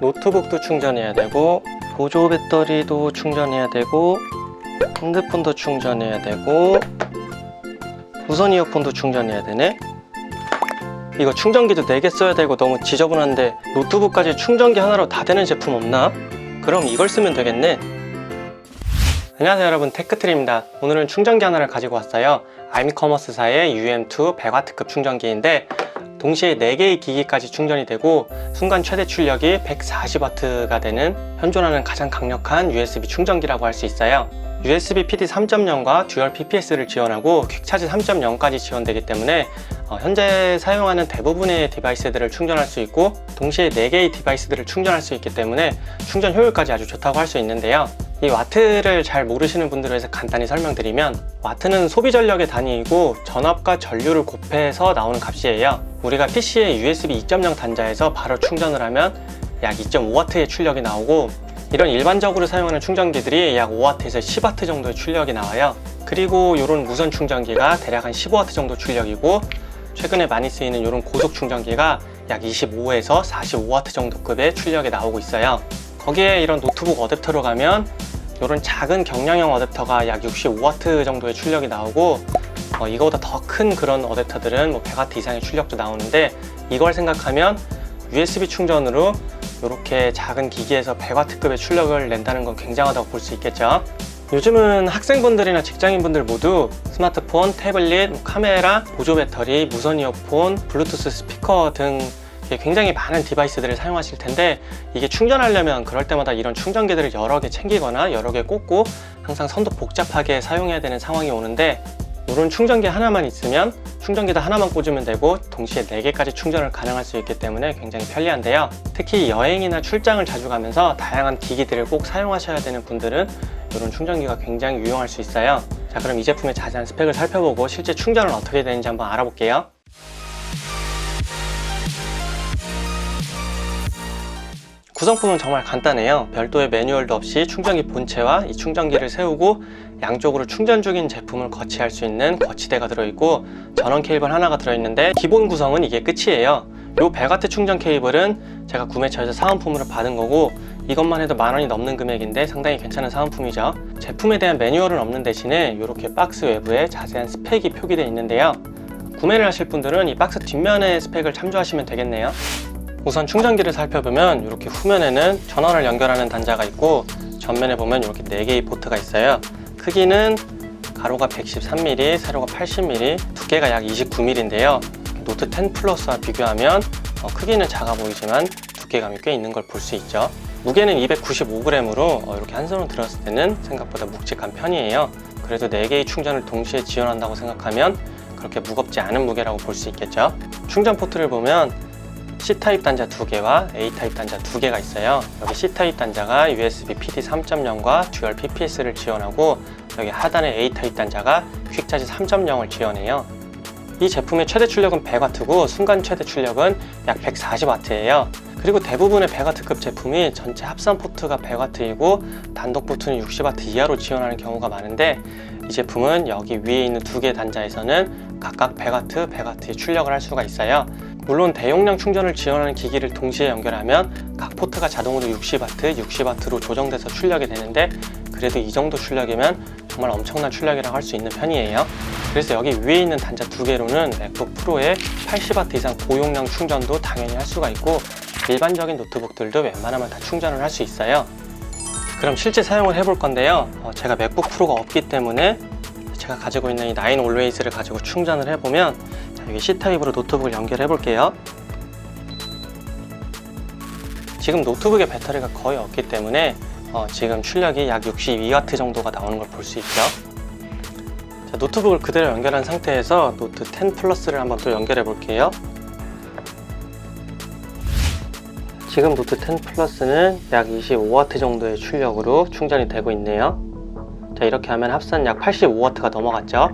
노트북도 충전해야 되고 보조 배터리도 충전해야 되고 핸드폰도 충전해야 되고 무선 이어폰도 충전해야 되네. 이거 충전기도 4개 써야 되고 너무 지저분한데 노트북까지 충전기 하나로 다 되는 제품 없나? 그럼 이걸 쓰면 되겠네. 안녕하세요 여러분, 테크트리입니다. 오늘은 충전기 하나를 가지고 왔어요. 아이미커머스사의 UM2 100W급 충전기인데 동시에 4개의 기기까지 충전이 되고 순간 최대 출력이 140W가 되는 현존하는 가장 강력한 USB 충전기라고 할 수 있어요. USB PD 3.0과 듀얼 PPS를 지원하고 퀵차지 3.0까지 지원되기 때문에 현재 사용하는 대부분의 디바이스들을 충전할 수 있고 동시에 4개의 디바이스들을 충전할 수 있기 때문에 충전 효율까지 아주 좋다고 할 수 있는데요. 이 와트를 잘 모르시는 분들을 위해서 간단히 설명드리면, 와트는 소비 전력의 단위이고 전압과 전류를 곱해서 나오는 값이에요. 우리가 PC의 USB 2.0 단자에서 바로 충전을 하면 약 2.5W의 출력이 나오고, 이런 일반적으로 사용하는 충전기들이 약 5W에서 10W 정도의 출력이 나와요. 그리고 이런 무선 충전기가 대략 한 15W 정도 출력이고, 최근에 많이 쓰이는 이런 고속 충전기가 약 25에서 45W 정도급의 출력이 나오고 있어요. 거기에 이런 노트북 어댑터로 가면 이런 작은 경량형 어댑터가 약 65W 정도의 출력이 나오고, 이거보다 더 큰 그런 어댑터들은 뭐 100W 이상의 출력도 나오는데, 이걸 생각하면 USB 충전으로 이렇게 작은 기기에서 100W급의 출력을 낸다는 건 굉장하다고 볼 수 있겠죠. 요즘은 학생분들이나 직장인분들 모두 스마트폰, 태블릿, 카메라, 보조 배터리, 무선 이어폰, 블루투스 스피커 등 굉장히 많은 디바이스들을 사용하실 텐데, 이게 충전하려면 그럴 때마다 이런 충전기들을 여러 개 챙기거나 여러 개 꽂고 항상 선도 복잡하게 사용해야 되는 상황이 오는데, 이런 충전기 하나만 있으면 충전기도 하나만 꽂으면 되고 동시에 4개까지 충전을 가능할 수 있기 때문에 굉장히 편리한데요. 특히 여행이나 출장을 자주 가면서 다양한 기기들을 꼭 사용하셔야 되는 분들은 이런 충전기가 굉장히 유용할 수 있어요. 자, 그럼 이 제품의 자세한 스펙을 살펴보고 실제 충전은 어떻게 되는지 한번 알아볼게요. 구성품은 정말 간단해요. 별도의 매뉴얼도 없이 충전기 본체와 이 충전기를 세우고 양쪽으로 충전 중인 제품을 거치할 수 있는 거치대가 들어있고, 전원 케이블 하나가 들어있는데 기본 구성은 이게 끝이에요. 요 100W 충전 케이블은 제가 구매처에서 사은품으로 받은 거고, 이것만 해도 10,000원이 넘는 금액인데 상당히 괜찮은 사은품이죠. 제품에 대한 매뉴얼은 없는 대신에 이렇게 박스 외부에 자세한 스펙이 표기되어 있는데요. 구매를 하실 분들은 이 박스 뒷면의 스펙을 참조하시면 되겠네요. 우선 충전기를 살펴보면 이렇게 후면에는 전원을 연결하는 단자가 있고, 전면에 보면 이렇게 4개의 포트가 있어요. 크기는 가로가 113mm, 세로가 80mm, 두께가 약 29mm인데요. 노트 10 플러스와 비교하면 크기는 작아 보이지만 두께감이 꽤 있는 걸 볼 수 있죠. 무게는 295g으로 이렇게 한 손으로 들었을 때는 생각보다 묵직한 편이에요. 그래도 4개의 충전을 동시에 지원한다고 생각하면 그렇게 무겁지 않은 무게라고 볼 수 있겠죠. 충전 포트를 보면 C타입 단자 2개와 A타입 단자 2개가 있어요. 여기 C타입 단자가 USB PD 3.0과 듀얼 PPS를 지원하고, 여기 하단의 A타입 단자가 퀵차지 3.0을 지원해요. 이 제품의 최대 출력은 100W고 순간 최대 출력은 약 140W예요. 그리고 대부분의 100W급 제품이 전체 합선 포트가 100W이고 단독 포트는 60W 이하로 지원하는 경우가 많은데, 이 제품은 여기 위에 있는 2개 단자에서는 각각 100W, 100W의 출력을 할 수가 있어요. 물론 대용량 충전을 지원하는 기기를 동시에 연결하면 각 포트가 자동으로 60W, 60W로 조정돼서 출력이 되는데, 그래도 이 정도 출력이면 정말 엄청난 출력이라고 할 수 있는 편이에요. 그래서 여기 위에 있는 단자 2개로는 맥북 프로의 80W 이상 고용량 충전도 당연히 할 수가 있고, 일반적인 노트북들도 웬만하면 다 충전을 할 수 있어요. 그럼 실제 사용을 해볼 건데요. 제가 맥북 프로가 없기 때문에 제가 가지고 있는 이 9always를 가지고 충전을 해보면, 여기 C타입으로 노트북을 연결해 볼게요. 지금 노트북에 배터리가 거의 없기 때문에 지금 출력이 약 62W 정도가 나오는 걸 볼 수 있죠. 자, 노트북을 그대로 연결한 상태에서 노트 10 플러스를 한번 또 연결해 볼게요. 지금 노트 10 플러스는 약 25W 정도의 출력으로 충전이 되고 있네요. 자, 이렇게 하면 합산 약 85W가 넘어갔죠.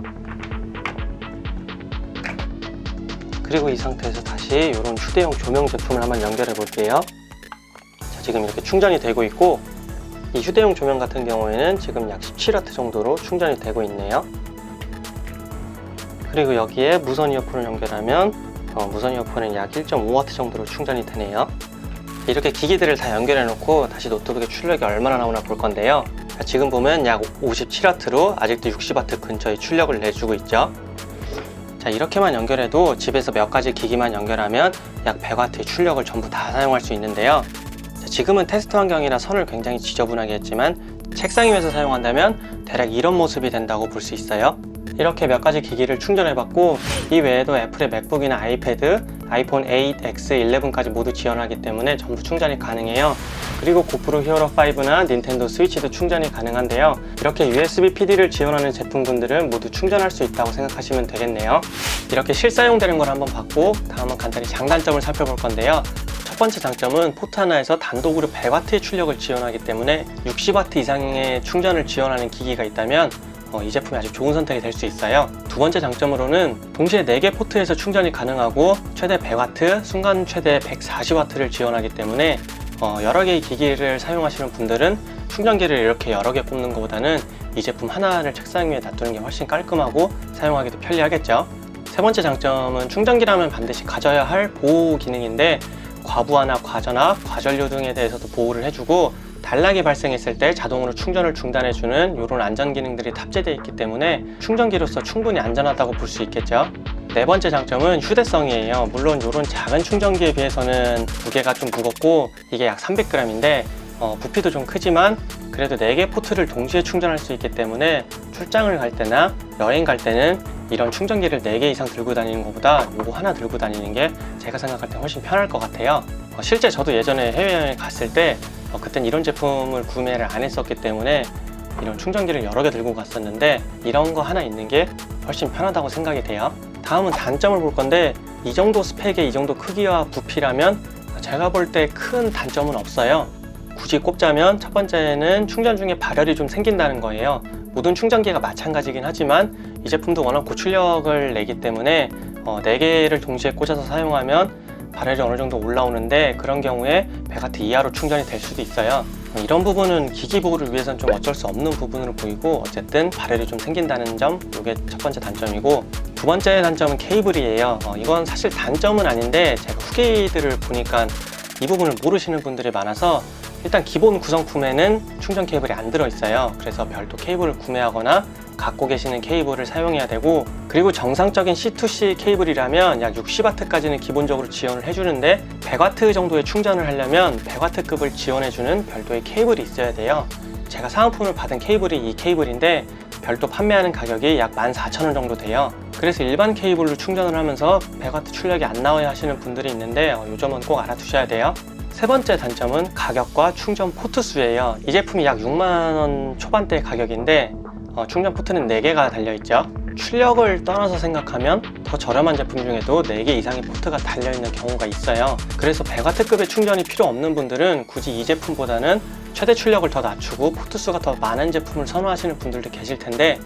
그리고 이 상태에서 다시 이런 휴대용 조명 제품을 한번 연결해 볼게요. 자, 지금 이렇게 충전이 되고 있고, 이 휴대용 조명 같은 경우에는 지금 약 17W 정도로 충전이 되고 있네요. 그리고 여기에 무선 이어폰을 연결하면 무선 이어폰은 약 1.5W 정도로 충전이 되네요. 이렇게 기기들을 다 연결해 놓고 다시 노트북의 출력이 얼마나 나오나 볼 건데요. 지금 보면 약 57W로 아직도 60W 근처의 출력을 내주고 있죠. 자, 이렇게만 연결해도 집에서 몇 가지 기기만 연결하면 약 100W의 출력을 전부 다 사용할 수 있는데요. 자, 지금은 테스트 환경이라 선을 굉장히 지저분하게 했지만 책상 위에서 사용한다면 대략 이런 모습이 된다고 볼 수 있어요. 이렇게 몇 가지 기기를 충전해봤고, 이 외에도 애플의 맥북이나 아이패드, 아이폰 8X, 11까지 모두 지원하기 때문에 전부 충전이 가능해요. 그리고 고프로 히어로5나 닌텐도 스위치도 충전이 가능한데요. 이렇게 USB PD를 지원하는 제품군들은 모두 충전할 수 있다고 생각하시면 되겠네요. 이렇게 실사용되는 걸 한번 봤고, 다음은 간단히 장단점을 살펴볼 건데요. 첫 번째 장점은 포트 하나에서 단독으로 100W의 출력을 지원하기 때문에 60W 이상의 충전을 지원하는 기기가 있다면 이 제품이 아주 좋은 선택이 될 수 있어요. 두 번째 장점으로는 동시에 4개 포트에서 충전이 가능하고 최대 100W, 순간 최대 140W를 지원하기 때문에 여러 개의 기기를 사용하시는 분들은 충전기를 이렇게 여러 개 꼽는 것보다는 이 제품 하나를 책상 위에 놔두는 게 훨씬 깔끔하고 사용하기도 편리하겠죠. 세 번째 장점은 충전기라면 반드시 가져야 할 보호 기능인데, 과부하나 과전압, 과전류 등에 대해서도 보호를 해주고 단락이 발생했을 때 자동으로 충전을 중단해주는 이런 안전 기능들이 탑재되어 있기 때문에 충전기로서 충분히 안전하다고 볼 수 있겠죠. 네 번째 장점은 휴대성이에요. 물론 이런 작은 충전기에 비해서는 무게가 좀 무겁고 이게 약 300g인데 부피도 좀 크지만 그래도 4개 포트를 동시에 충전할 수 있기 때문에 출장을 갈 때나 여행 갈 때는 이런 충전기를 4개 이상 들고 다니는 것보다 이거 하나 들고 다니는 게 제가 생각할 때 훨씬 편할 것 같아요. 실제 저도 예전에 해외여행 갔을 때 그땐 이런 제품을 구매를 안 했었기 때문에 이런 충전기를 여러 개 들고 갔었는데 이런 거 하나 있는 게 훨씬 편하다고 생각이 돼요. 다음은 단점을 볼 건데, 이 정도 스펙에 이 정도 크기와 부피라면 제가 볼 때 큰 단점은 없어요. 굳이 꼽자면 첫 번째는 충전 중에 발열이 좀 생긴다는 거예요. 모든 충전기가 마찬가지긴 하지만 이 제품도 워낙 고출력을 내기 때문에 4개를 동시에 꽂아서 사용하면 발열이 어느 정도 올라오는데, 그런 경우에 100W 이하로 충전이 될 수도 있어요. 이런 부분은 기기 보호를 위해서는 좀 어쩔 수 없는 부분으로 보이고, 어쨌든 발열이 좀 생긴다는 점, 이게 첫 번째 단점이고, 두 번째 단점은 케이블이에요. 이건 사실 단점은 아닌데 제가 후기들을 보니까 이 부분을 모르시는 분들이 많아서, 일단 기본 구성품에는 충전 케이블이 안 들어있어요. 그래서 별도 케이블을 구매하거나 갖고 계시는 케이블을 사용해야 되고, 그리고 정상적인 C2C 케이블이라면 약 60W까지는 기본적으로 지원을 해주는데 100W 정도의 충전을 하려면 100W급을 지원해주는 별도의 케이블이 있어야 돼요. 제가 사은품을 받은 케이블이 이 케이블인데 별도 판매하는 가격이 약 14,000원 정도 돼요. 그래서 일반 케이블로 충전을 하면서 100W 출력이 안 나와야 하시는 분들이 있는데 이 점은 꼭 알아두셔야 돼요. 세 번째 단점은 가격과 충전 포트 수예요. 이 제품이 약 6만원 초반대 가격인데 충전 포트는 4개가 달려있죠. 출력을 떠나서 생각하면 더 저렴한 제품 중에도 4개 이상의 포트가 달려있는 경우가 있어요. 그래서 100W급의 충전이 필요 없는 분들은 굳이 이 제품보다는 최대 출력을 더 낮추고 포트 수가 더 많은 제품을 선호하시는 분들도 계실 텐데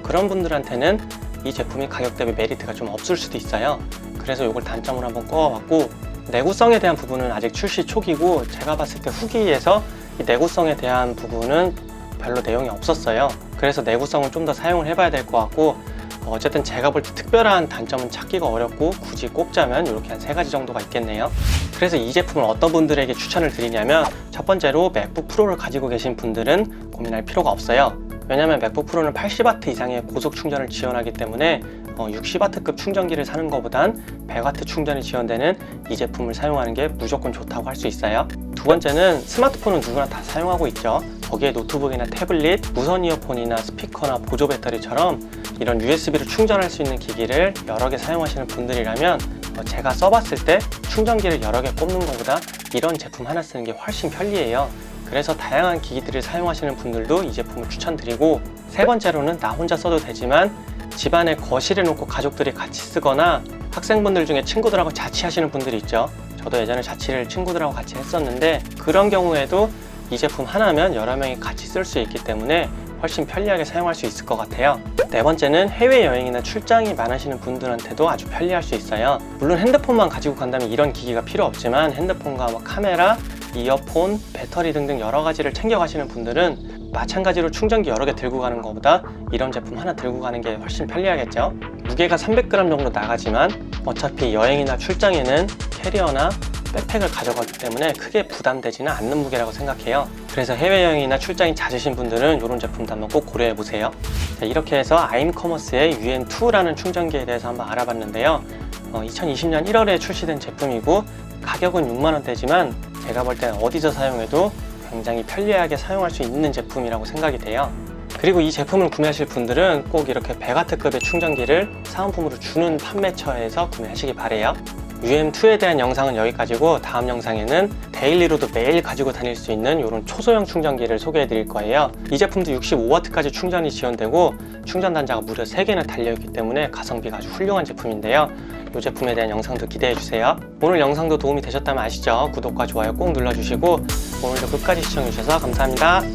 그런 분들한테는 이 제품이 가격 대비 메리트가 좀 없을 수도 있어요. 그래서 이걸 단점으로 한번 꼽아봤고, 내구성에 대한 부분은 아직 출시 초기고, 제가 봤을 때 후기에서 이 내구성에 대한 부분은 별로 내용이 없었어요. 그래서 내구성은 좀 더 사용을 해봐야 될 것 같고, 어쨌든 제가 볼 때 특별한 단점은 찾기가 어렵고, 굳이 꼽자면 이렇게 한 3가지 정도가 있겠네요. 그래서 이 제품을 어떤 분들에게 추천을 드리냐면, 첫 번째로 맥북 프로를 가지고 계신 분들은 고민할 필요가 없어요. 왜냐면 맥북 프로는 80W 이상의 고속 충전을 지원하기 때문에 60W급 충전기를 사는 것보단 100W 충전이 지원되는 이 제품을 사용하는 게 무조건 좋다고 할 수 있어요. 두 번째는 스마트폰은 누구나 다 사용하고 있죠. 거기에 노트북이나 태블릿, 무선 이어폰이나 스피커나 보조 배터리처럼 이런 USB로 충전할 수 있는 기기를 여러 개 사용하시는 분들이라면 제가 써봤을 때 충전기를 여러 개 꼽는 것보다 이런 제품 하나 쓰는 게 훨씬 편리해요. 그래서 다양한 기기들을 사용하시는 분들도 이 제품을 추천드리고, 세 번째로는 나 혼자 써도 되지만 집안에 거실에 놓고 가족들이 같이 쓰거나 학생분들 중에 친구들하고 자취하시는 분들이 있죠. 저도 예전에 자취를 친구들하고 같이 했었는데 그런 경우에도 이 제품 하나면 여러 명이 같이 쓸 수 있기 때문에 훨씬 편리하게 사용할 수 있을 것 같아요. 네 번째는 해외여행이나 출장이 많으시는 분들한테도 아주 편리할 수 있어요. 물론 핸드폰만 가지고 간다면 이런 기기가 필요 없지만 핸드폰과 카메라, 이어폰, 배터리 등등 여러 가지를 챙겨 가시는 분들은 마찬가지로 충전기 여러 개 들고 가는 것보다 이런 제품 하나 들고 가는 게 훨씬 편리하겠죠. 무게가 300g 정도 나가지만 어차피 여행이나 출장에는 캐리어나 백팩을 가져가기 때문에 크게 부담되지는 않는 무게라고 생각해요. 그래서 해외여행이나 출장이 잦으신 분들은 이런 제품도 한번 꼭 고려해 보세요. 자, 이렇게 해서 아임커머스의 UM2라는 충전기에 대해서 한번 알아봤는데요. 2020년 1월에 출시된 제품이고 가격은 6만원대지만 제가 볼 때는 어디서 사용해도 굉장히 편리하게 사용할 수 있는 제품이라고 생각이 돼요. 그리고 이 제품을 구매하실 분들은 꼭 이렇게 베가트급의 충전기를 사은품으로 주는 판매처에서 구매하시기 바래요. UM2에 대한 영상은 여기까지고 다음 영상에는 데일리로도 매일 가지고 다닐 수 있는 이런 초소형 충전기를 소개해 드릴 거예요. 이 제품도 65W까지 충전이 지원되고 충전 단자가 무려 3개나 달려있기 때문에 가성비가 아주 훌륭한 제품인데요. 이 제품에 대한 영상도 기대해 주세요. 오늘 영상도 도움이 되셨다면 아시죠? 구독과 좋아요 꼭 눌러주시고 오늘도 끝까지 시청해 주셔서 감사합니다.